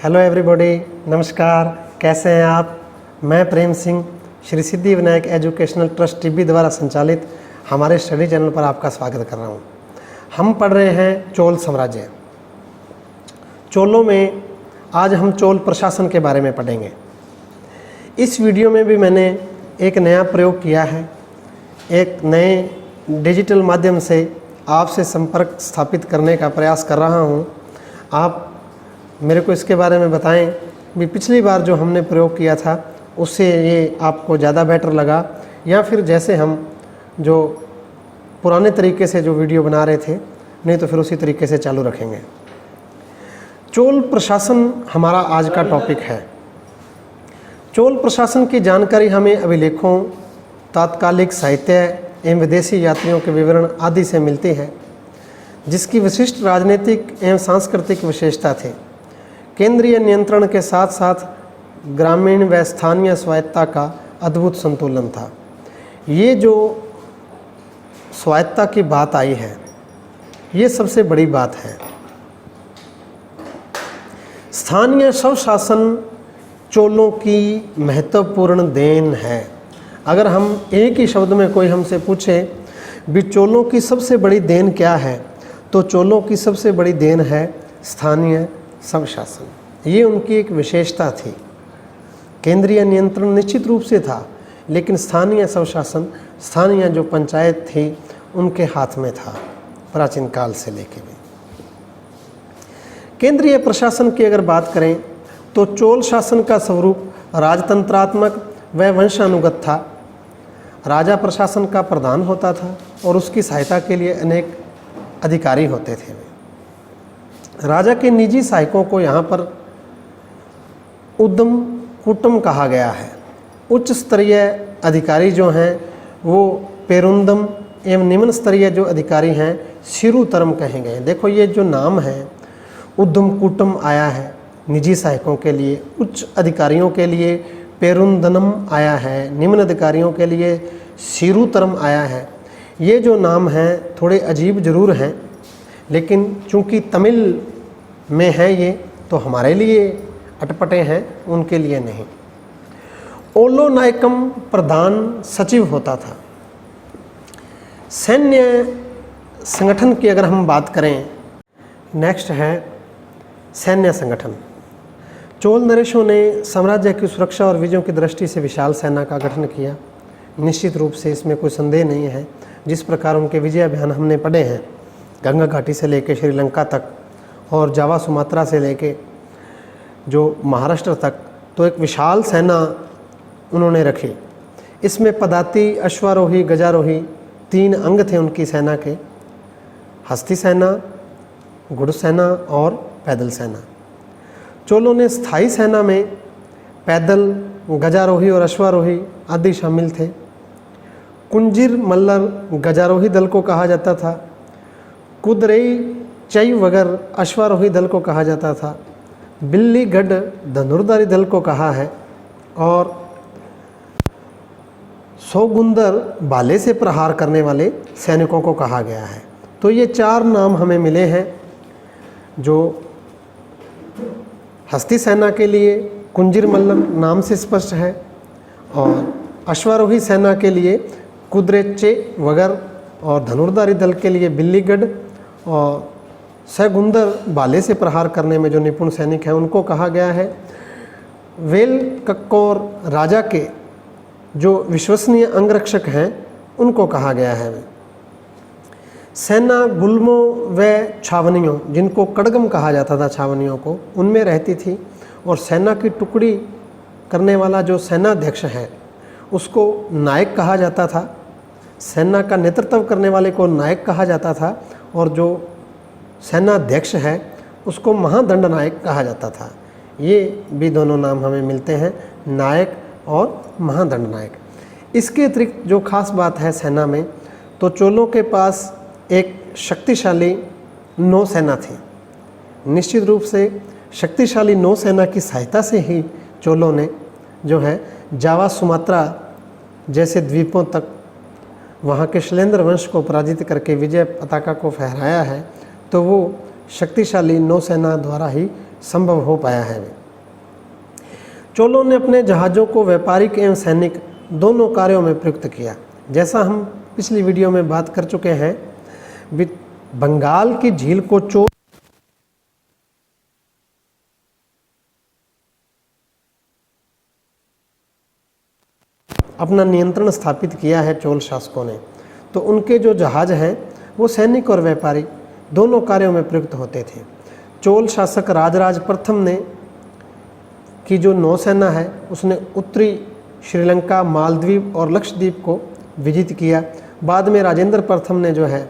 Hello everybody, नमस्कार। कैसे हैं आप? मैं Prem Singh Shri Siddhi Vinayak educational trust TB द्वारा संचालित हमारे स्टडी चैनल पर आपका स्वागत कर रहा हूं। हम पढ़ रहे हैं चोल साम्राज्य। चोलों में आज हम चोल प्रशासन के बारे में पढ़ेंगे। इस वीडियो में भी मैंने एक नया प्रयोग किया है। एक नए डिजिटल माध्यम से आपसे संपर्क स्थापित करने का प्रयास कर रहा हूं। आप मेरे को इसके बारे में बताएं भी पिछली बार जो हमने प्रयोग किया था उससे ये आपको ज़्यादा बेटर लगा, या फिर जैसे हम जो पुराने तरीके से जो वीडियो बना रहे थे, नहीं तो फिर उसी तरीके से चालू रखेंगे। चोल प्रशासन हमारा आज का टॉपिक है। चोल प्रशासन की जानकारी हमें अभिलेखों, तात्कालिक साहित्य एवं विदेशी यात्रियों के विवरण आदि से मिलती है, जिसकी विशिष्ट राजनीतिक एवं सांस्कृतिक विशेषता थी। केंद्रीय नियंत्रण के साथ साथ ग्रामीण व स्थानीय स्वायत्तता का अद्भुत संतुलन था। ये जो स्वायत्तता की बात आई है, ये सबसे बड़ी बात है। स्थानीय स्वशासन चोलों की महत्वपूर्ण देन है। अगर हम एक ही शब्द में कोई हमसे पूछे भी चोलों की सबसे बड़ी देन क्या है, तो चोलों की सबसे बड़ी देन है स्थानीय स्वशासन। ये उनकी एक विशेषता थी। केंद्रीय नियंत्रण निश्चित रूप से था, लेकिन स्थानीय स्वशासन, स्थानीय जो पंचायत थी, उनके हाथ में था प्राचीन काल से लेकर भी। केंद्रीय प्रशासन की अगर बात करें तो चोल शासन का स्वरूप राजतंत्रात्मक व वंशानुगत था। राजा प्रशासन का प्रधान होता था और उसकी सहायता के लिए अनेक अधिकारी होते थे। राजा के निजी सहायकों को यहाँ पर उद्यम कुटुम कहा गया है। उच्च स्तरीय अधिकारी जो हैं वो पेरुंदम एवं निम्न स्तरीय जो अधिकारी हैं शिरुतरम कहे गए। देखो ये जो नाम है, उद्यम कुटुम आया है निजी सहायकों के लिए, उच्च अधिकारियों के लिए पेरुंदनम आया है, निम्न अधिकारियों के लिए शिरुतरम आया है। ये जो नाम हैं थोड़े अजीब जरूर हैं, लेकिन चूंकि तमिल में है ये, तो हमारे लिए अटपटे हैं, उनके लिए नहीं। ओलो नायकम प्रधान सचिव होता था। सैन्य संगठन की अगर हम बात करें, नेक्स्ट है सैन्य संगठन। चोल नरेशों ने साम्राज्य की सुरक्षा और विजयों की दृष्टि से विशाल सेना का गठन किया। निश्चित रूप से इसमें कोई संदेह नहीं है। जिस प्रकार उनके विजय अभियान हमने पढ़े हैं, गंगा घाटी से लेकर श्रीलंका तक और जावा सुमात्रा से लेकर जो महाराष्ट्र तक, तो एक विशाल सेना उन्होंने रखी। इसमें पदाती, अश्वारोही, गजारोही 3 अंग थे उनकी सेना के। हस्ती सेना, घुड़सेना और पैदल सेना। चोलों ने स्थायी सेना में पैदल, गजारोही और अश्वारोही आदि शामिल थे। कुंजिर मल्लर गजारोही दल को कहा जाता था। कुदरई चई वगर अश्वारोही दल को कहा जाता था। बिल्लीगढ़ धनुर्धारी दल को कहा है, और सोगुंदर भाले से प्रहार करने वाले सैनिकों को कहा गया है। तो ये 4 नाम हमें मिले हैं। जो हस्ती सेना के लिए कुंजिर मल्लर नाम से स्पष्ट है, और अश्वारोही सेना के लिए कुदरेचे वगर, और धनुर्धारी दल के लिए बिल्लीगढ़, और सैगुंदर भाले से प्रहार करने में जो निपुण सैनिक हैं उनको कहा गया है। वेल कक्कोर राजा के जो विश्वसनीय अंगरक्षक हैं उनको कहा गया है। सेना गुल्मों व छावनियों, जिनको कड़गम कहा जाता था, छावनियों को, उनमें रहती थी। और सेना की टुकड़ी करने वाला जो सेनाध्यक्ष है उसको नायक कहा जाता था। सेना का नेतृत्व करने वाले को नायक कहा जाता था, और जो सेनाध्यक्ष है उसको महादंड नायक कहा जाता था। ये भी दोनों नाम हमें मिलते हैं, नायक और महादंड नायक। इसके अतिरिक्त जो खास बात है सेना में, तो चोलों के पास एक शक्तिशाली नौसेना थी। निश्चित रूप से शक्तिशाली नौसेना की सहायता से ही चोलों ने जो है जावा सुमात्रा जैसे द्वीपों तक वहाँ के शैलेंद्र वंश को पराजित करके विजय पताका को फहराया है। तो वो शक्तिशाली नौसेना द्वारा ही संभव हो पाया है। चोलों ने अपने जहाज़ों को व्यापारिक एवं सैनिक दोनों कार्यों में प्रयुक्त किया। जैसा हम पिछली वीडियो में बात कर चुके हैं, बंगाल की झील को चोल अपना नियंत्रण स्थापित किया है चोल शासकों ने, तो उनके जो जहाज़ हैं वो सैनिक और व्यापारी दोनों कार्यों में प्रयुक्त होते थे। चोल शासक राजराज प्रथम ने की जो नौसेना है उसने उत्तरी श्रीलंका, मालदीव और लक्षद्वीप को विजित किया। बाद में राजेंद्र प्रथम ने जो है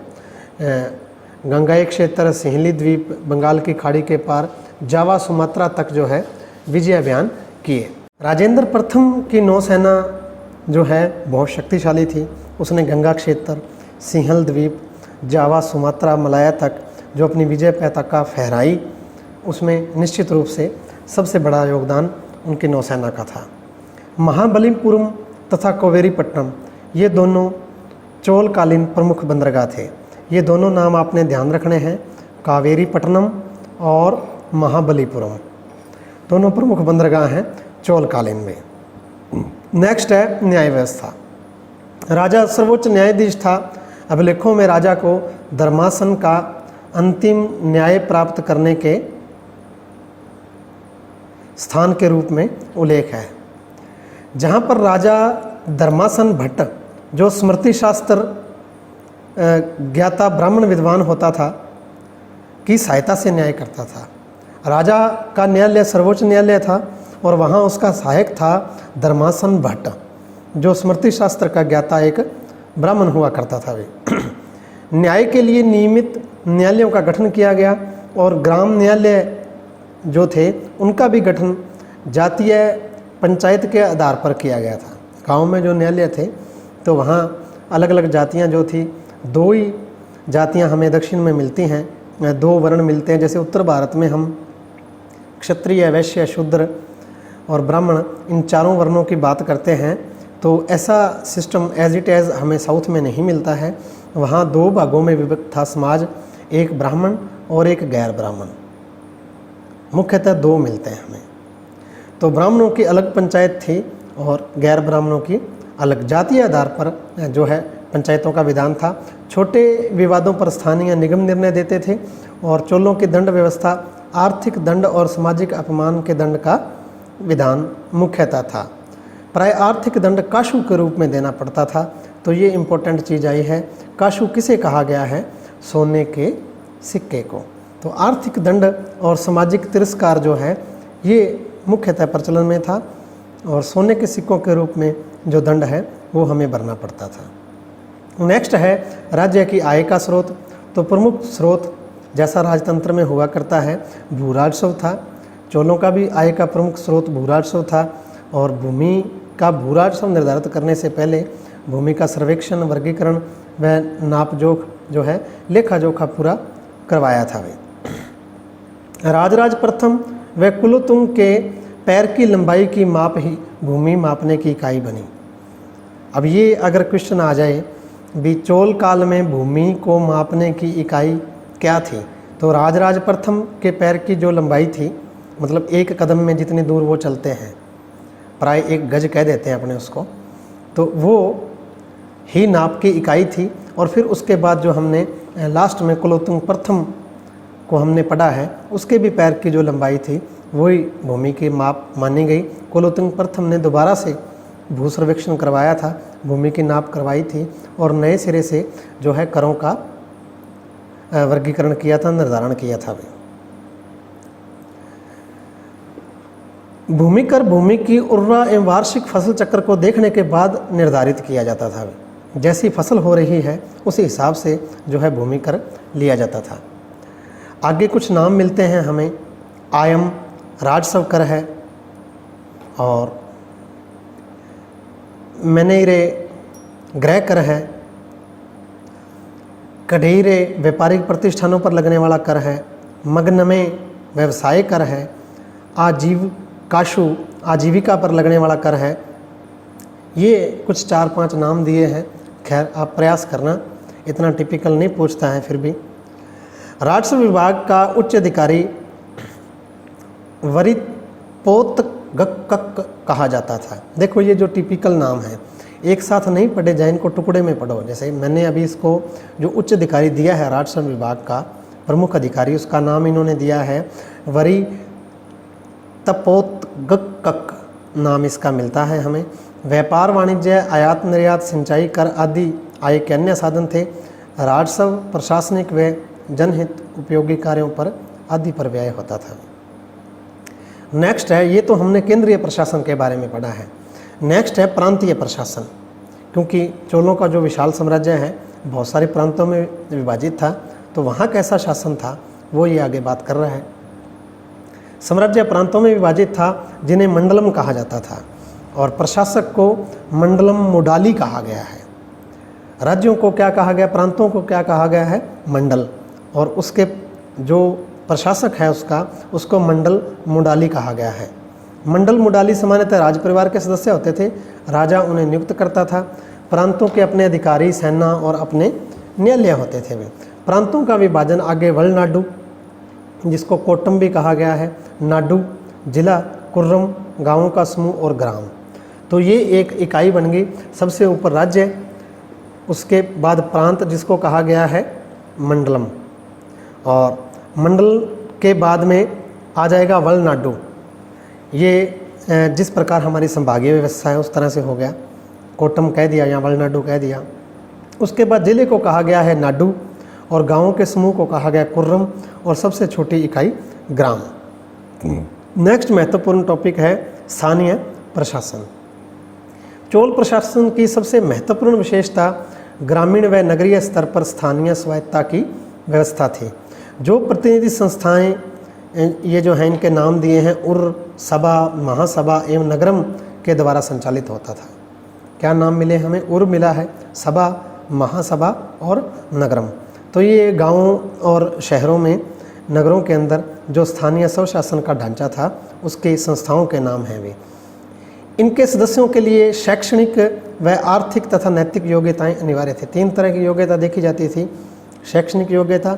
गंगाई क्षेत्र, सिंहली द्वीप, बंगाल की खाड़ी के पार, जावा, सुमात्रा तक जो है विजय अभियान किए। राजेंद्र प्रथम की नौसेना जो है बहुत शक्तिशाली थी। उसने गंगा क्षेत्र, सिंहल द्वीप, जावा, सुमात्रा, मलाया तक जो अपनी विजय पताका फहराई, उसमें निश्चित रूप से सबसे बड़ा योगदान उनकी नौसेना का था। महाबलीपुरम तथा कावेरीपट्टनम ये दोनों चोलकालीन प्रमुख बंदरगाह थे। ये दोनों नाम आपने ध्यान रखने हैं, कावेरीपट्टनम और महाबलीपुरम दोनों प्रमुख बंदरगाह हैं चोलकालीन में। नेक्स्ट है न्याय व्यवस्था। राजा सर्वोच्च न्यायाधीश था। अभिलेखों में राजा को धर्मासन का अंतिम न्याय प्राप्त करने के स्थान के रूप में उल्लेख है। जहाँ पर राजा धर्मासन भट्ट जो स्मृति शास्त्र ज्ञाता ब्राह्मण विद्वान होता था की सहायता से न्याय करता था। राजा का न्यायालय सर्वोच्च न्यायालय था और वहाँ उसका सहायक था धर्मासन भट्ट जो स्मृति शास्त्र का ज्ञाता एक ब्राह्मण हुआ करता था। वे न्याय के लिए नियमित न्यायालयों का गठन किया गया और ग्राम न्यायालय जो थे उनका भी गठन जातीय पंचायत के आधार पर किया गया था। गांव में जो न्यायालय थे तो वहाँ अलग अलग जातियाँ जो थी, दो ही जातियाँ हमें दक्षिण में मिलती हैं, दो वर्ण मिलते हैं। जैसे उत्तर भारत में हम क्षत्रिय, वैश्य, शूद्र और ब्राह्मण इन चारों वर्णों की बात करते हैं, तो ऐसा सिस्टम एज इट एज हमें साउथ में नहीं मिलता है। वहाँ दो भागों में विभक्त था समाज, एक ब्राह्मण और एक गैर ब्राह्मण, मुख्यतः दो मिलते हैं हमें। तो ब्राह्मणों की अलग पंचायत थी और गैर ब्राह्मणों की अलग। जातीय आधार पर जो है पंचायतों का विधान था। छोटे विवादों पर स्थानीय निगम निर्णय देते थे और चोलों की दंड व्यवस्था आर्थिक दंड और सामाजिक अपमान के दंड का विधान मुख्यतः था। प्राय आर्थिक दंड काशु के रूप में देना पड़ता था। तो ये इम्पोर्टेंट चीज़ आई है, काशु किसे कहा गया है? सोने के सिक्के को। तो आर्थिक दंड और सामाजिक तिरस्कार जो है ये मुख्यतः प्रचलन में था और सोने के सिक्कों के रूप में जो दंड है वो हमें भरना पड़ता था। नेक्स्ट है राज्य की आय का स्रोत। तो प्रमुख स्रोत जैसा राजतंत्र में हुआ करता है भू राजस्व था। चोलों का भी आय का प्रमुख स्रोत भू राजस्व था और भूमि का भू राजस्व निर्धारित करने से पहले भूमि का सर्वेक्षण, वर्गीकरण व नापजोख जो है लेखा जोखा पूरा करवाया था। वे राजराज प्रथम व कुलोत्तुंग के पैर की लंबाई की माप ही भूमि मापने की इकाई बनी। अब ये अगर क्वेश्चन आ जाए भी चोल काल में भूमि को मापने की इकाई क्या थी, तो राजराज प्रथम के पैर की जो लंबाई थी, मतलब एक कदम में जितनी दूर वो चलते हैं, प्राय एक गज कह देते हैं अपने उसको, तो वो ही नाप की इकाई थी। और फिर उसके बाद जो हमने लास्ट में कुलोत्तुंग प्रथम को हमने पढ़ा है, उसके भी पैर की जो लंबाई थी वही भूमि की माप मानी गई। कुलोत्तुंग प्रथम ने दोबारा से भू सर्वेक्षण करवाया था, भूमि की नाप करवाई थी और नए सिरे से जो है करों का वर्गीकरण किया था, निर्धारण किया था। भूमि कर भूमि की उर्वरा एवं वार्षिक फसल चक्र को देखने के बाद निर्धारित किया जाता था। जैसी फसल हो रही है उसी हिसाब से जो है भूमि कर लिया जाता था। आगे कुछ नाम मिलते हैं हमें। आयम राजस्व कर है और मैनेरे गृह कर है, कढ़ेरे व्यापारिक प्रतिष्ठानों पर लगने वाला कर है, मग्नमे व्यवसाय कर है, काशु आजीविका पर लगने वाला कर है। ये कुछ 4-5 नाम दिए हैं। खैर आप प्रयास करना, इतना टिपिकल नहीं पूछता है फिर भी। राजस्व विभाग का उच्च अधिकारी वरिपोतगक्कक कहा जाता था। देखो ये जो टिपिकल नाम है, एक साथ नहीं पढ़े जाए, इनको टुकड़े में पढ़ो। जैसे मैंने अभी इसको जो उच्च अधिकारी दिया है राजस्व विभाग का प्रमुख अधिकारी, उसका नाम इन्होंने दिया है वरितपोतगक्कक नाम इसका मिलता है हमें। व्यापार वाणिज्य, आयात निर्यात, सिंचाई, कर आदि आय के अन्य साधन थे। राजस्व प्रशासनिक व जनहित उपयोगी कार्यों पर आदि पर व्यय होता था। नेक्स्ट है, ये तो हमने केंद्रीय प्रशासन के बारे में पढ़ा है। नेक्स्ट है प्रांतीय प्रशासन। क्योंकि चोलों का जो विशाल साम्राज्य है बहुत सारे प्रांतों में विभाजित था, तो वहाँ कैसा शासन था वो ये आगे बात कर रहा है। साम्राज्य प्रांतों में विभाजित था जिन्हें मंडलम कहा जाता था, और प्रशासक को मंडलम मोडाली कहा गया है। राज्यों को क्या कहा गया, प्रांतों को क्या कहा गया है, मंडल, और उसके जो प्रशासक है उसको मंडल मोडाली कहा गया है। मंडल मोडाली सामान्यतः राज परिवार के सदस्य होते थे। राजा उन्हें नियुक्त करता था। प्रांतों के अपने अधिकारी, सेना और अपने न्यायालय होते थे वे। प्रांतों का विभाजन आगे वलनाडु, जिसको कोट्टम भी कहा गया है, नाडु, जिला, कुर्रम, गांवों का समूह और ग्राम, तो ये एक इकाई बन गई। सबसे ऊपर राज्य, उसके बाद प्रांत जिसको कहा गया है मंडलम, और मंडल के बाद में आ जाएगा वलनाडु। ये जिस प्रकार हमारी संभागीय व्यवस्था है उस तरह से हो गया, कोट्टम कह दिया या वलनाडु कह दिया। उसके बाद जिले को कहा गया है नाडु, और गांवों के समूह को कहा गया कुर्रम, और सबसे छोटी इकाई ग्राम। नेक्स्ट महत्वपूर्ण टॉपिक है स्थानीय प्रशासन। चोल प्रशासन की सबसे महत्वपूर्ण विशेषता ग्रामीण व नगरीय स्तर पर स्थानीय स्वायत्तता की व्यवस्था थी। जो प्रतिनिधि संस्थाएं, ये जो हैं इनके नाम दिए हैं, उर, सभा, महासभा एवं नगरम के द्वारा संचालित होता था। क्या नाम मिले हमें, उर मिला है, सभा, महासभा और नगरम। तो ये गांवों और शहरों में, नगरों के अंदर जो स्थानीय स्वशासन का ढांचा था उसके संस्थाओं के नाम हैं वे। इनके सदस्यों के लिए शैक्षणिक व आर्थिक तथा नैतिक योग्यताएं अनिवार्य थे। 3 तरह की योग्यता देखी जाती थी, शैक्षणिक योग्यता,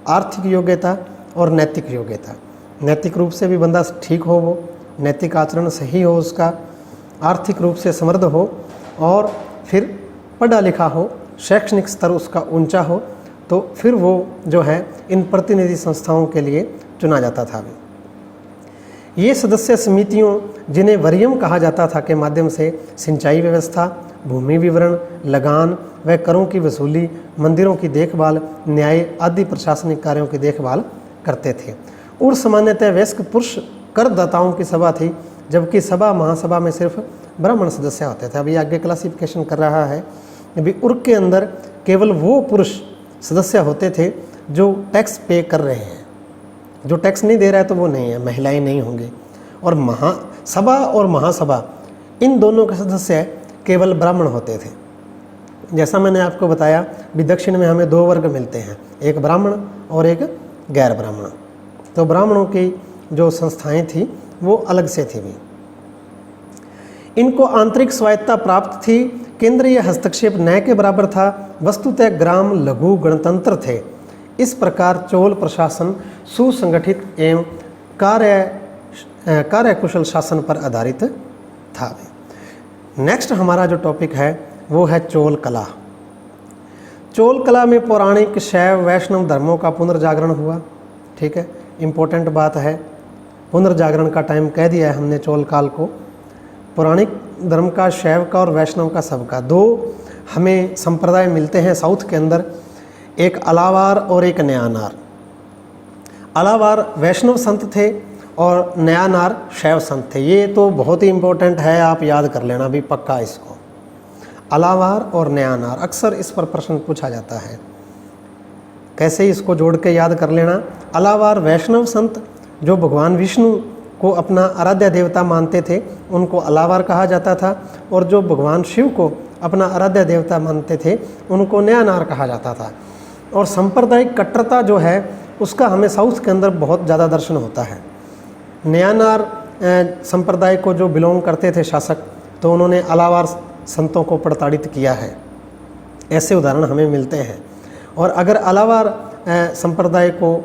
आर्थिक योग्यता और नैतिक योग्यता। नैतिक रूप से भी बंदा ठीक हो, वो नैतिक आचरण सही हो उसका, आर्थिक रूप से समृद्ध हो, और फिर पढ़ा लिखा हो, शैक्षणिक स्तर उसका ऊंचा हो, तो फिर वो जो है इन प्रतिनिधि संस्थाओं के लिए चुना जाता था। ये सदस्य समितियों, जिन्हें वरीयम कहा जाता था, के माध्यम से सिंचाई व्यवस्था, भूमि विवरण, लगान व करों की वसूली, मंदिरों की देखभाल, न्याय आदि प्रशासनिक कार्यों की देखभाल करते थे। और सामान्यतः वयस्क पुरुष करदाताओं की सभा थी, जबकि सभा महासभा में सिर्फ ब्राह्मण सदस्य होते थे। अभी आगे क्लासिफिकेशन कर रहा है, अभी उर्क के अंदर केवल वो पुरुष सदस्य होते थे जो टैक्स पे कर रहे हैं, जो टैक्स नहीं दे रहा है तो वो नहीं है, महिलाएं नहीं होंगी। और महासभा और महासभा इन दोनों के सदस्य केवल ब्राह्मण होते थे। जैसा मैंने आपको बताया भी, दक्षिण में हमें 2 वर्ग मिलते हैं, एक ब्राह्मण और एक गैर ब्राह्मण। तो ब्राह्मणों की जो संस्थाएं थी वो अलग से थी भी। इनको आंतरिक स्वायत्तता प्राप्त थी। केंद्रीय हस्तक्षेप न के बराबर था। वस्तुतः ग्राम लघु गणतंत्र थे। इस प्रकार चोल प्रशासन सुसंगठित एवं कार्यकुशल शासन पर आधारित था। नेक्स्ट हमारा जो टॉपिक है वो है चोल कला। चोल कला में पौराणिक शैव वैष्णव धर्मों का पुनर्जागरण हुआ। ठीक है, इम्पोर्टेंट बात है, पुनर्जागरण का टाइम कह दिया है हमने चोल काल को। पौराणिक धर्म का, शैव का और वैष्णव का, सबका 2 हमें संप्रदाय मिलते हैं साउथ के अंदर, एक अलावार और एक नयानार। अलावार वैष्णव संत थे और नयानार शैव संत थे। ये तो बहुत ही इम्पोर्टेंट है, आप याद कर लेना भी पक्का इसको। अलावार और नयानार, अक्सर इस पर प्रश्न पूछा जाता है, कैसे इसको जोड़ के याद कर लेना। अलावार वैष्णव संत जो भगवान विष्णु को अपना आराध्य देवता मानते थे उनको अलावार कहा जाता था, और जो भगवान शिव को अपना आराध्य देवता मानते थे उनको नयानार कहा जाता था। और सांप्रदायिक कट्टरता जो है उसका हमें साउथ के अंदर बहुत ज़्यादा दर्शन होता है। नयानार संप्रदाय को जो बिलोंग करते थे शासक, तो उन्होंने अलावार संतों को प्रताड़ित किया है, ऐसे उदाहरण हमें मिलते हैं। और अगर अलावार संप्रदाय को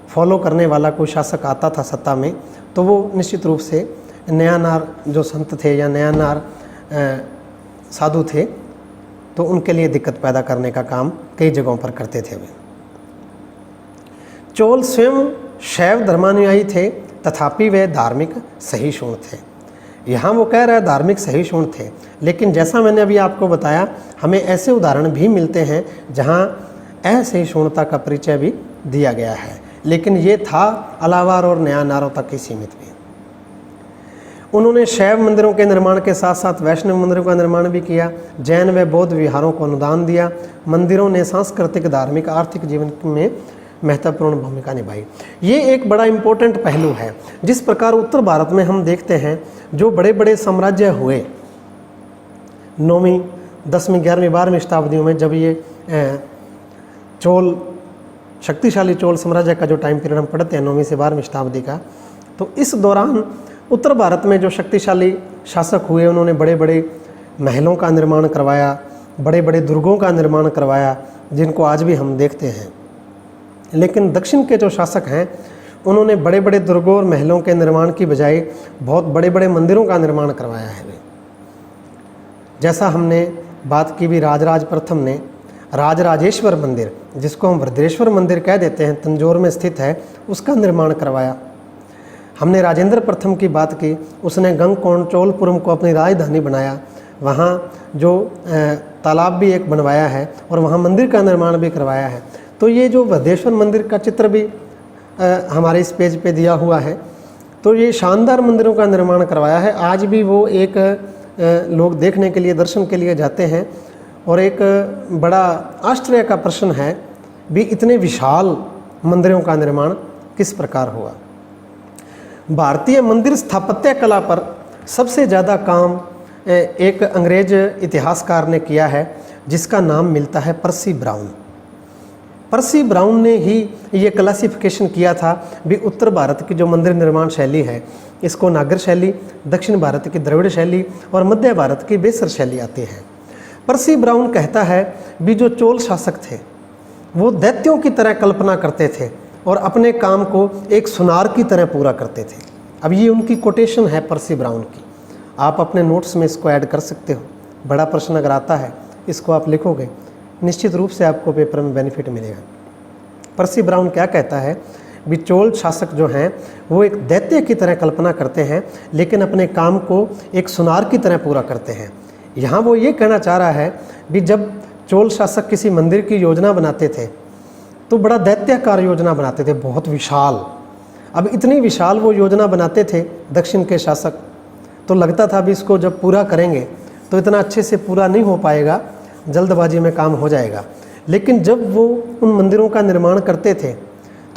फॉलो करने वाला कोई शासक आता था सत्ता में, तो वो निश्चित रूप से नयानार जो संत थे या नयानार साधु थे, तो उनके लिए दिक्कत पैदा करने का काम कई जगहों पर करते थे वे। चोल स्वयं शैव धर्मानुयायी थे, तथापि वे धार्मिक सहिष्णु थे। यहाँ वो कह रहा है धार्मिक सहिष्णु थे, लेकिन जैसा मैंने अभी आपको बताया, हमें ऐसे उदाहरण भी मिलते हैं जहाँ असहिष्णुता का परिचय भी दिया गया है, लेकिन ये था अलावार और नयानारों तक ही सीमित भी। उन्होंने शैव मंदिरों के निर्माण के साथ साथ वैष्णव मंदिरों का निर्माण भी किया। जैन व बौद्ध विहारों को अनुदान दिया। मंदिरों ने सांस्कृतिक, धार्मिक, आर्थिक जीवन में महत्वपूर्ण भूमिका निभाई। ये एक बड़ा इम्पोर्टेंट पहलू है। जिस प्रकार उत्तर भारत में हम देखते हैं जो बड़े बड़े साम्राज्य हुए 9वीं, 10वीं, 11वीं, 12वीं शताब्दियों में, जब ये चोल शक्तिशाली चोल साम्राज्य का जो टाइम पीरियड हम पढ़ते हैं 9वीं से 12वीं शताब्दी का, तो इस दौरान उत्तर भारत में जो शक्तिशाली शासक हुए उन्होंने बड़े बड़े महलों का निर्माण करवाया, बड़े बड़े दुर्गों का निर्माण करवाया, जिनको आज भी हम देखते हैं। लेकिन दक्षिण के जो शासक हैं उन्होंने बड़े बड़े दुर्गों और महलों के निर्माण की बजाय बहुत बड़े बड़े मंदिरों का निर्माण करवाया है। जैसा हमने बात की भी, राजराज प्रथम ने राजराजेश्वर मंदिर, जिसको हम वज्रेश्वर मंदिर कह देते हैं, तंजौर में स्थित है, उसका निर्माण करवाया। हमने राजेंद्र प्रथम की बात की, उसने गंगकोंडचोलपुरम को अपनी राजधानी बनाया। वहाँ जो तालाब भी एक बनवाया है और वहाँ मंदिर का निर्माण भी करवाया है। तो ये जो वज्रेश्वर मंदिर का चित्र भी हमारे इस पेज पे दिया हुआ है, तो ये शानदार मंदिरों का निर्माण करवाया है। आज भी वो एक लोग देखने के लिए, दर्शन के लिए जाते हैं, और एक बड़ा आश्चर्य का प्रश्न है भी इतने विशाल मंदिरों का निर्माण किस प्रकार हुआ। भारतीय मंदिर स्थापत्य कला पर सबसे ज़्यादा काम एक अंग्रेज इतिहासकार ने किया है, जिसका नाम मिलता है पर्सी ब्राउन। पर्सी ब्राउन ने ही ये क्लासिफिकेशन किया था भी उत्तर भारत की जो मंदिर निर्माण शैली है, इसको नागर शैली, दक्षिण भारत की द्रविड़ शैली और मध्य भारत की बेसर शैली आती है। पर्सी ब्राउन कहता है भी जो चोल शासक थे वो दैत्यों की तरह कल्पना करते थे और अपने काम को एक सुनार की तरह पूरा करते थे। अब ये उनकी कोटेशन है पर्सी ब्राउन की। आप अपने नोट्स में इसको ऐड कर सकते हो। बड़ा प्रश्न अगर आता है, इसको आप लिखोगे, निश्चित रूप से आपको पेपर में बेनिफिट मिलेगा। पर्सी ब्राउन क्या कहता है भी चोल शासक जो हैं वो एक दैत्य की तरह कल्पना करते हैं, लेकिन अपने काम को एक सुनार की तरह पूरा करते हैं। यहाँ वो ये कहना चाह रहा है भी जब चोल शासक किसी मंदिर की योजना बनाते थे तो बड़ा दैत्याकार योजना बनाते थे, बहुत विशाल। अब इतनी विशाल वो योजना बनाते थे दक्षिण के शासक, तो लगता था भी इसको जब पूरा करेंगे तो इतना अच्छे से पूरा नहीं हो पाएगा, जल्दबाजी में काम हो जाएगा। लेकिन जब वो उन मंदिरों का निर्माण करते थे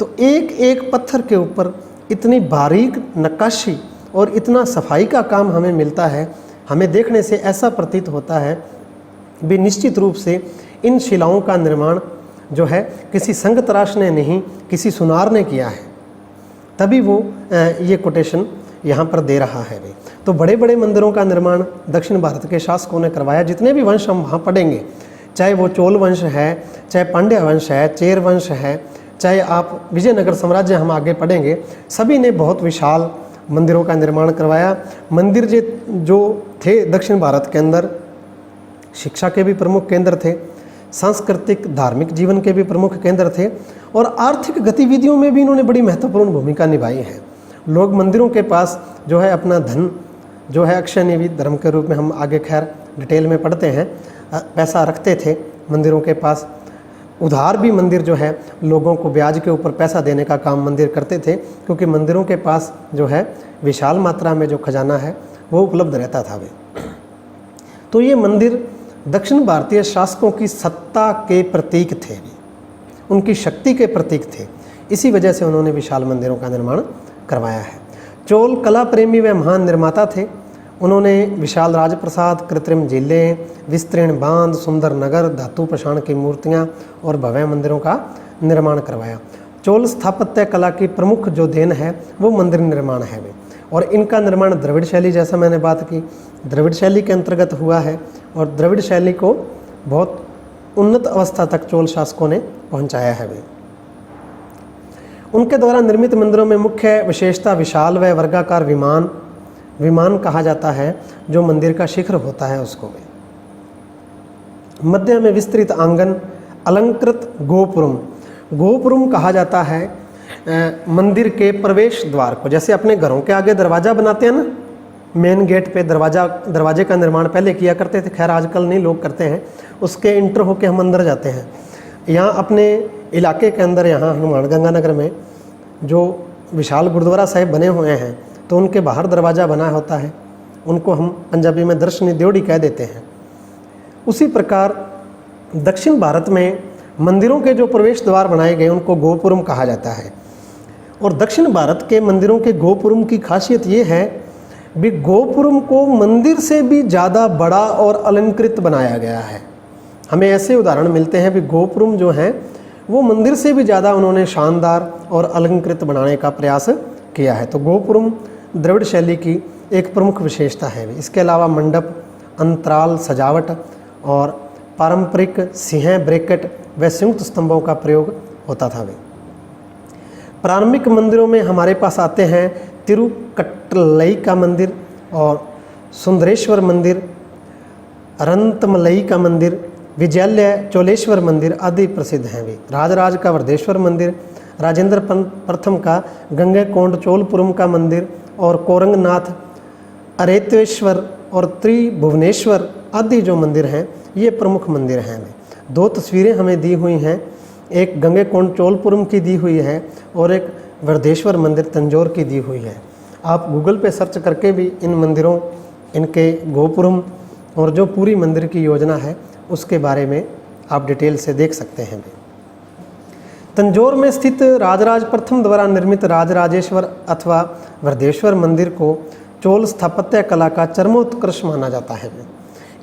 तो एक एक पत्थर के ऊपर इतनी बारीक नक्काशी और इतना सफाई का काम हमें मिलता है, हमें देखने से ऐसा प्रतीत होता है भी निश्चित रूप से इन शिलाओं का निर्माण जो है किसी संगतराश ने नहीं, किसी सुनार ने किया है। तभी वो ये कोटेशन यहाँ पर दे रहा है। तो बड़े बड़े मंदिरों का निर्माण दक्षिण भारत के शासकों ने करवाया। जितने भी वंश हम वहाँ पढ़ेंगे, चाहे वो चोल वंश है, चाहे पांड्य वंश है, चेर वंश है, चाहे आप विजयनगर साम्राज्य हम आगे पढ़ेंगे, सभी ने बहुत विशाल मंदिरों का निर्माण करवाया। मंदिर जो थे दक्षिण भारत के अंदर शिक्षा के भी प्रमुख केंद्र थे, सांस्कृतिक धार्मिक जीवन के भी प्रमुख केंद्र थे, और आर्थिक गतिविधियों में भी इन्होंने बड़ी महत्वपूर्ण भूमिका निभाई है। लोग मंदिरों के पास जो है अपना धन जो है अक्षय निधि धर्म के रूप में हम आगे खैर डिटेल में पढ़ते हैं, पैसा रखते थे मंदिरों के पास। उधार भी मंदिर जो है लोगों को ब्याज के ऊपर पैसा देने का काम मंदिर करते थे, क्योंकि मंदिरों के पास जो है विशाल मात्रा में जो खजाना है वो उपलब्ध रहता था। वे तो ये मंदिर दक्षिण भारतीय शासकों की सत्ता के प्रतीक थे, उनकी शक्ति के प्रतीक थे। इसी वजह से उन्होंने विशाल मंदिरों का निर्माण करवाया है। चोल कला प्रेमी व महान निर्माता थे। उन्होंने विशाल राजप्रसाद, कृत्रिम झीलें, विस्तीर्ण बांध, सुंदर नगर, धातु पाषाण की मूर्तियाँ और भव्य मंदिरों का निर्माण करवाया। चोल स्थापत्य कला की प्रमुख जो देन है वो मंदिर निर्माण है। और इनका निर्माण द्रविड़ शैली, जैसा मैंने बात की, द्रविड़ शैली के अंतर्गत हुआ है, और द्रविड़ शैली को बहुत उन्नत अवस्था तक चोल शासकों ने पहुंचाया है। उनके द्वारा निर्मित मंदिरों में मुख्य विशेषता विशाल व वर्गाकार विमान कहा जाता है, जो मंदिर का शिखर होता है उसको। मध्य में विस्तृत आंगन, अलंकृत गोपुरम कहा जाता है मंदिर के प्रवेश द्वार को। जैसे अपने घरों के आगे दरवाज़ा बनाते हैं ना, मेन गेट पे दरवाजे का निर्माण पहले किया करते थे, खैर आजकल नहीं लोग करते हैं, उसके इंटर होके हम अंदर जाते हैं। यहाँ अपने इलाके के अंदर, यहाँ हनुमान गंगानगर में जो विशाल गुरुद्वारा साहिब बने हुए हैं, तो उनके बाहर दरवाज़ा बना होता है, उनको हम पंजाबी में दर्शनी ड्योढ़ी कह देते हैं। उसी प्रकार दक्षिण भारत में मंदिरों के जो प्रवेश द्वार बनाए गए उनको गोपुरम कहा जाता है। और दक्षिण भारत के मंदिरों के गोपुरम की खासियत ये है भी गोपुरम को मंदिर से भी ज़्यादा बड़ा और अलंकृत बनाया गया है। हमें ऐसे उदाहरण मिलते हैं भी गोपुरम जो हैं वो मंदिर से भी ज़्यादा उन्होंने शानदार और अलंकृत बनाने का प्रयास किया है। तो गोपुरम द्रविड़ शैली की एक प्रमुख विशेषता है। इसके अलावा मंडप, अंतराल, सजावट और पारंपरिक सिंह, ब्रैकेट व संयुक्त स्तंभों का प्रयोग होता था। प्रारंभिक मंदिरों में हमारे पास आते हैं तिरुकट्टलई का मंदिर और सुंदरेश्वर मंदिर, रंतमलई का मंदिर, विजयालय चोलेश्वर मंदिर आदि प्रसिद्ध हैं। भी राजराज का वर्धेश्वर मंदिर, राजेंद्र प्रथम का गंगैकोंड चोलपुरम का मंदिर और कोरंगनाथ, अरेतेश्वर और त्रिभुवनेश्वर आदि जो मंदिर हैं ये प्रमुख मंदिर हैं। दो तस्वीरें हमें दी हुई हैं, एक गंगैकोंड चोलपुरम की दी हुई है और एक वर्धेश्वर मंदिर तंजौर की दी हुई है। आप गूगल पे सर्च करके भी इन मंदिरों, इनके गोपुरम और जो पूरी मंदिर की योजना है उसके बारे में आप डिटेल से देख सकते हैं। तंजौर में स्थित राजराज प्रथम द्वारा निर्मित राजराजेश्वर अथवा वर्धेश्वर मंदिर को चोल स्थापत्य कला का चरमोत्कर्ष माना जाता है।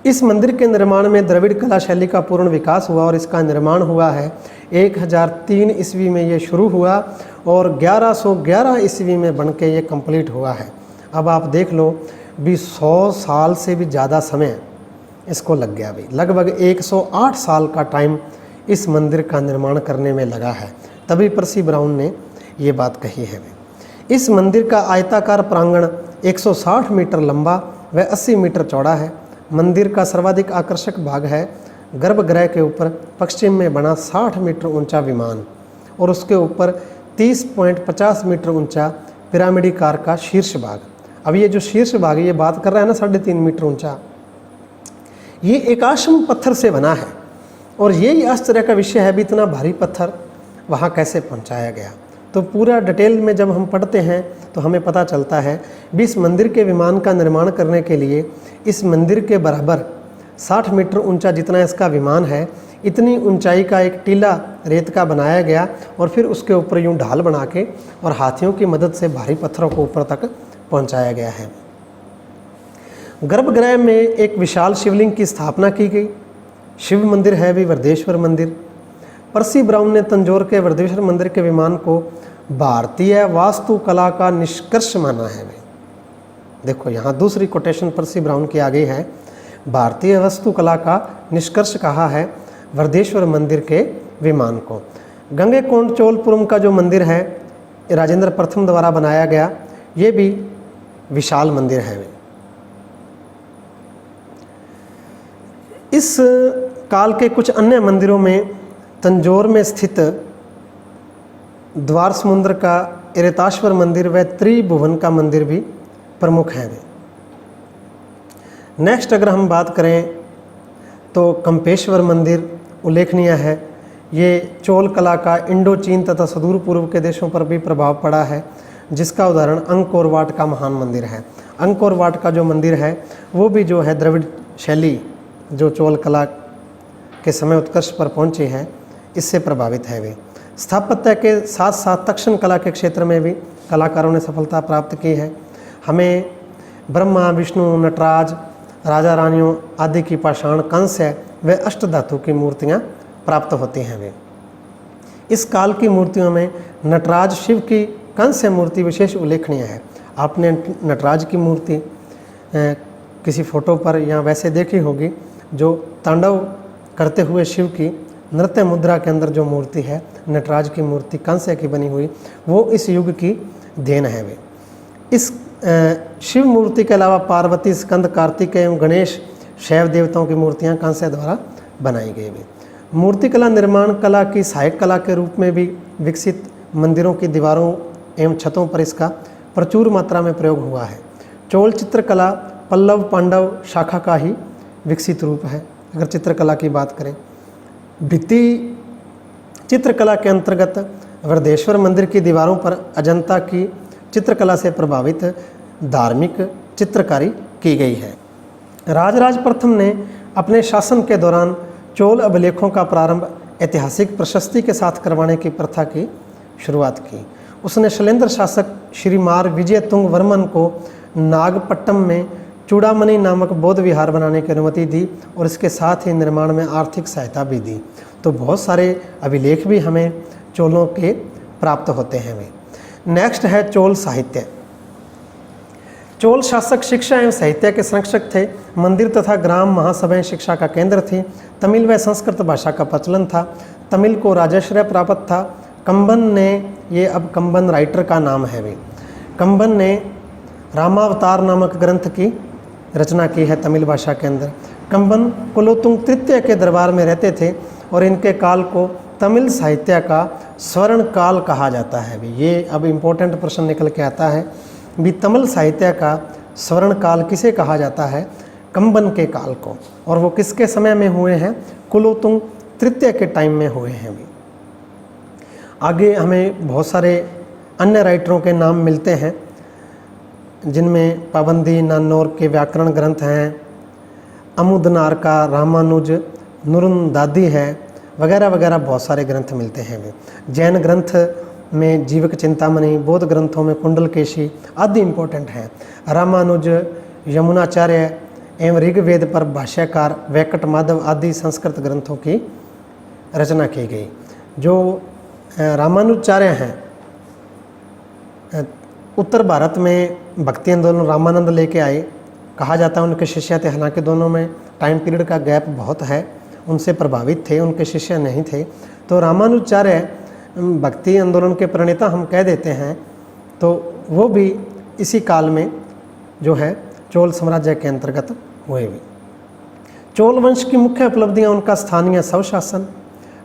इस मंदिर के निर्माण में द्रविड़ कला शैली का पूर्ण विकास हुआ और इसका निर्माण हुआ है 1003 ईस्वी में ये शुरू हुआ और 1111 ईस्वी में बन के ये कंप्लीट हुआ है। अब आप देख लो भी 100 साल से भी ज़्यादा समय इसको लग गया। भी लगभग 108 साल का टाइम इस मंदिर का निर्माण करने में लगा है। तभी पर्सी ब्राउन ने ये बात कही है। इस मंदिर का आयताकार प्रांगण 160 मीटर लंबा व 80 मीटर चौड़ा है। मंदिर का सर्वाधिक आकर्षक भाग है गर्भगृह के ऊपर पश्चिम में बना 60 मीटर ऊंचा विमान और उसके ऊपर 30.50 मीटर ऊंचा पिरामिडीकार का शीर्ष भाग। अब ये जो शीर्ष भाग ये बात कर रहा है ना 3.5 मीटर ऊंचा, ये एकाश्म पत्थर से बना है और यही आश्चर्य का विषय है भी इतना भारी पत्थर वहाँ कैसे पहुँचाया गया। तो पूरा डिटेल में जब हम पढ़ते हैं तो हमें पता चलता है भी इस मंदिर के विमान का निर्माण करने के लिए इस मंदिर के बराबर 60 मीटर ऊंचा जितना इसका विमान है, इतनी ऊंचाई का एक टीला रेत का बनाया गया और फिर उसके ऊपर यूं ढाल बना के और हाथियों की मदद से भारी पत्थरों को ऊपर तक पहुंचाया गया है। गर्भगृह में एक विशाल शिवलिंग की स्थापना की गई। शिव मंदिर है भी वर्धेश्वर मंदिर। पर्सी ब्राउन ने तंजौर के वर्धेश्वर मंदिर के विमान को भारतीय वास्तुकला का निष्कर्ष माना है। देखो यहाँ दूसरी कोटेशन पर्सी ब्राउन की आ गई है, भारतीय वास्तुकला का निष्कर्ष कहा है वर्धेश्वर मंदिर के विमान को। गंगैकोंड चोलपुरम का जो मंदिर है राजेंद्र प्रथम द्वारा बनाया गया, ये भी विशाल मंदिर है। इस काल के कुछ अन्य मंदिरों में तंजौर में स्थित द्वार समुद्र का इरेताश्वर मंदिर व त्रिभुवन का मंदिर भी प्रमुख हैं। नेक्स्ट अगर हम बात करें तो कंपेश्वर मंदिर उल्लेखनीय है। ये चोल कला का इंडो चीन तथा सुदूर पूर्व के देशों पर भी प्रभाव पड़ा है, जिसका उदाहरण अंकोर वाट का महान मंदिर है। अंकोर वाट का जो मंदिर है वो भी जो है द्रविड़ शैली जो चोल कला के समय उत्कर्ष पर पहुंची है इससे प्रभावित है। वे स्थापत्य के साथ साथ तक्षण कला के क्षेत्र में भी कलाकारों ने सफलता प्राप्त की है। हमें ब्रह्मा, विष्णु, नटराज, राजा रानियों आदि की पाषाण, कंस्य व अष्टधातु की मूर्तियां प्राप्त होती हैं। वे इस काल की मूर्तियों में नटराज शिव की कंस्य मूर्ति विशेष उल्लेखनीय है। आपने नटराज की मूर्ति किसी फोटो पर या वैसे देखी होगी जो तांडव करते हुए शिव की नृत्य मुद्रा के अंदर जो मूर्ति है नटराज की मूर्ति कांस्य की बनी हुई, वो इस युग की देन है। वे इस शिव मूर्ति के अलावा पार्वती, स्कंद, कार्तिकेय एवं गणेश, शैव देवताओं की मूर्तियां कांस्य द्वारा बनाई गई। वे मूर्तिकला निर्माण कला की सहायक कला के रूप में भी विकसित, मंदिरों की दीवारों एवं छतों पर इसका प्रचुर मात्रा में प्रयोग हुआ है। चोल चित्रकला पल्लव पांडव शाखा का ही विकसित रूप है। अगर चित्रकला की बात करें, भित्ति चित्रकला के अंतर्गत वृद्धेश्वर मंदिर की दीवारों पर अजंता की चित्रकला से प्रभावित धार्मिक चित्रकारी की गई है। राजराज प्रथम ने अपने शासन के दौरान चोल अभिलेखों का प्रारंभ ऐतिहासिक प्रशस्ति के साथ करवाने की प्रथा की शुरुआत की। उसने शैलेंद्र शासक श्रीमार विजय तुंग वर्मन को नागपट्टम में चूड़ामणि नामक बौद्ध विहार बनाने की अनुमति दी और इसके साथ ही निर्माण में आर्थिक सहायता भी दी। तो बहुत सारे अभिलेख भी हमें चोलों के प्राप्त होते हैं। वे नेक्स्ट है चोल साहित्य। चोल शासक शिक्षा एवं साहित्य के संरक्षक थे। मंदिर तथा ग्राम महासभाएं शिक्षा का केंद्र थी। तमिल व संस्कृत भाषा का प्रचलन था। तमिल को राजाश्रय प्राप्त था। कंबन ने, ये अब कंबन राइटर का नाम है, वे कंबन ने रामावतार नामक ग्रंथ की रचना की है तमिल भाषा के अंदर। कंबन कुलोतुंग तृतीय के दरबार में रहते थे और इनके काल को तमिल साहित्य का स्वर्ण काल कहा जाता है। भी ये अब इम्पोर्टेंट प्रश्न निकल के आता है भी, तमिल साहित्य का स्वर्ण काल किसे कहा जाता है? कंबन के काल को। और वो किसके समय में हुए हैं? कुलोतुंग तृतीय के टाइम में हुए हैं। भी आगे हमें बहुत सारे अन्य राइटरों के नाम मिलते हैं, जिनमें पाबंदी नान्नौर के व्याकरण ग्रंथ हैं, अमुदनार का रामानुज नुरुंदादी है, वगैरह वगैरह बहुत सारे ग्रंथ मिलते हैं। वे जैन ग्रंथ में जीवक चिंतामणि, बौद्ध ग्रंथों में कुंडलकेशी आदि इम्पोर्टेंट हैं। रामानुज, यमुनाचार्य एवं ऋग्वेद पर भाष्यकार वैकट माधव आदि संस्कृत ग्रंथों की रचना की गई। जो रामानुजाचार्य हैं, उत्तर भारत में भक्ति आंदोलन रामानंद लेके आए, कहा जाता है उनके शिष्य थे। हालांकि दोनों में टाइम पीरियड का गैप बहुत है, उनसे प्रभावित थे, उनके शिष्य नहीं थे। तो रामानुजाचार्य भक्ति आंदोलन के प्रणेता हम कह देते हैं। तो वो भी इसी काल में जो है चोल साम्राज्य के अंतर्गत हुए भी। चोल वंश की मुख्य उपलब्धियां उनका स्थानीय स्वशासन,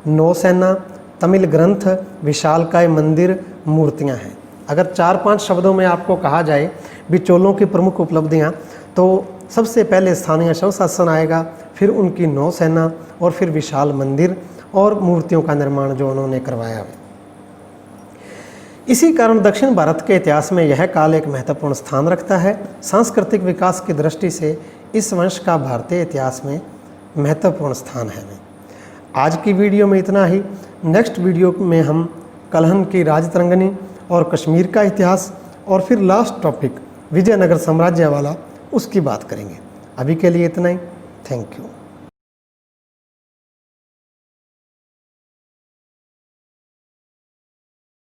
नौसेना, तमिल ग्रंथ, विशालकाय मंदिर, मूर्तियां हैं। अगर 4-5 शब्दों में आपको कहा जाए भी चोलों की प्रमुख उपलब्धियां, तो सबसे पहले स्थानीय स्वशासन आएगा, फिर उनकी नौसेना और फिर विशाल मंदिर और मूर्तियों का निर्माण जो उन्होंने करवाया है। इसी कारण दक्षिण भारत के इतिहास में यह काल एक महत्वपूर्ण स्थान रखता है। सांस्कृतिक विकास की दृष्टि से इस वंश का भारतीय इतिहास में महत्वपूर्ण स्थान है। आज की वीडियो में इतना ही। नेक्स्ट वीडियो में हम कलहन की राजतरंगिणी और कश्मीर का इतिहास और फिर लास्ट टॉपिक विजयनगर साम्राज्य वाला, उसकी बात करेंगे। अभी के लिए इतना ही। Thank you.